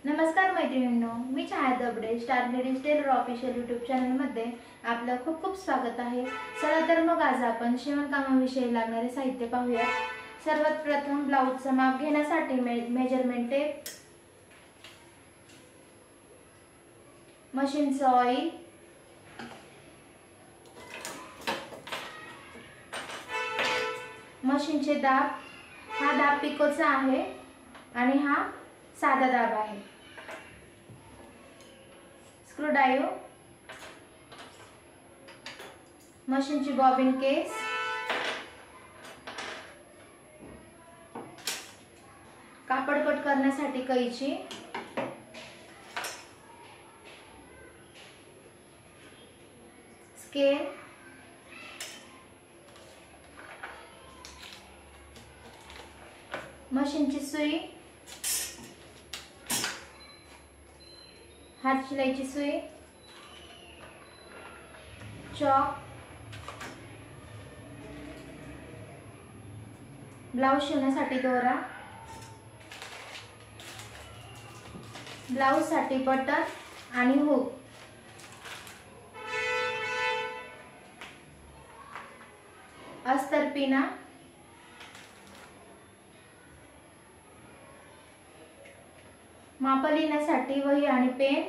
नमस्कार मैत्रिणींनो, मी Chhaya Dabade star ladies tailor official YouTube चॅनलमध्ये आपलं खूप खूप स्वागत आहे। चला तर मग आज आपण शिवणकामाविषयी लागणारे साहित्य पाहूया। सर्वात प्रथम ब्लाउजचं माप घेण्यासाठी मेजरमेंट टेप, मशीनचं ऑइल, मशीनचे दाब, हा दाब पिकोचा आहे आणि हा साधा दाब आहे, स्क्रूड्राइव्हर, मशीनची बॉबिन केस, कापड कट करण्यासाठी कैची, स्केल, मशीनची सुई, हात शिलाईची सुई, चॉक, ब्लाउज शिवण्यासाठी दोरा, ब्लाउज साठी बटन आणि हुक, अस्तर पिना, माप लिहिण्यासाठी वही आणि पेन,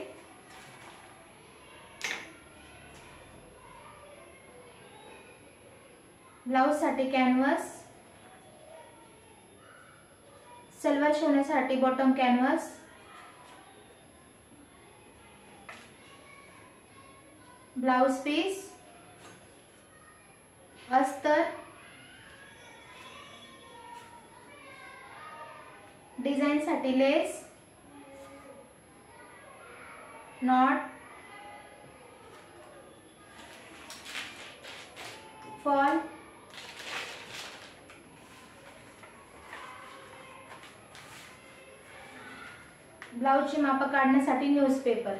ब्लाउज साठी कॅनव्हास, सलवार शिवण्यासाठी बॉटम कॅनव्हास, ब्लाउज पीस, अस्तर, डिझाइन साठी लेस, नॉट, फॉल, ब्लाउजची माप काढण्यासाठी न्यूजपेपर।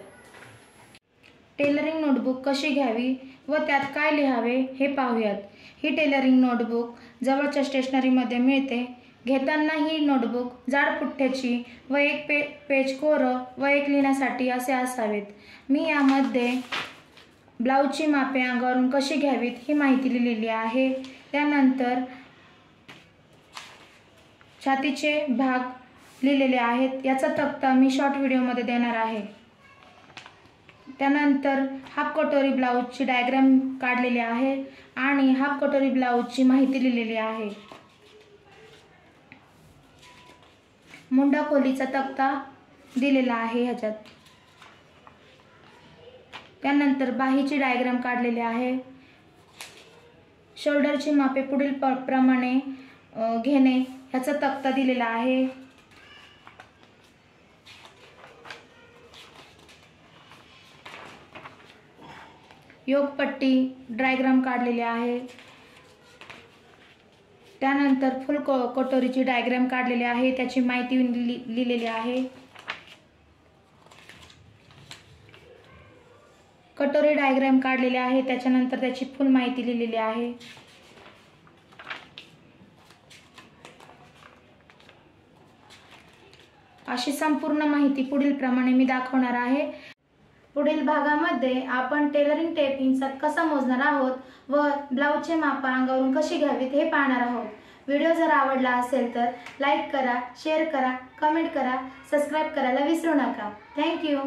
टेलरिंग नोटबुक कशी घ्यावी व त्यात काय लिहावे हे पाहूयात। ही टेलरिंग नोटबुक जवळच्या स्टेशनरीमध्ये मिळते। घेताना ही नोटबुक जाड पुठ्ठ्याची व एक पेज कोरं व एक लिहिण्यासाठी असे असावेत। मी यामध्ये ब्लाउजची मापे अंगावरून कशी घ्यावीत ही माहिती लिहिलेली आहे। त्यानंतर छातीचे भाग लिहिलेले आहेत। याचा तक्ता मी शॉर्ट व्हिडिओमध्ये देणार आहे। त्यानंतर हाफ कटोरी ब्लाउजची डायग्राम काढलेली आहे आणि हाफ कटोरी ब्लाउजची माहिती लिहिलेली आहे। मुंडा खोलीचा तक्ता दिलेला आहे ह्याच्यात। त्यानंतर बाहीची डायग्राम काढलेली आहे। शोल्डरची मापे पुढील प्रमाणे घेणे ह्याचा तक्ता दिलेला आहे। योगपट्टी डायग्राम काढलेली आहे। त्यानंतर फुल कटोरीची डायग्राम काढलेली आहे, त्याची माहिती लिहिलेली आहे। कटोरी डायग्राम काढलेली आहे, त्याच्यानंतर त्याची फुल माहिती लिहिलेली आहे। अशी संपूर्ण माहिती पुढील प्रमाणे मी दाखवणार आहे। पुढील भागामध्ये आपण टेलरिंग टेप इंचात कसा मोजणार आहोत व ब्लाउजचे माप अंगावरून कशी घ्यावीत हे पाहणार आहोत। व्हिडिओ जर आवडला असेल तर लाईक करा, शेअर करा, कमेंट करा, सबस्क्राइब करायला विसरू नका। Thank you.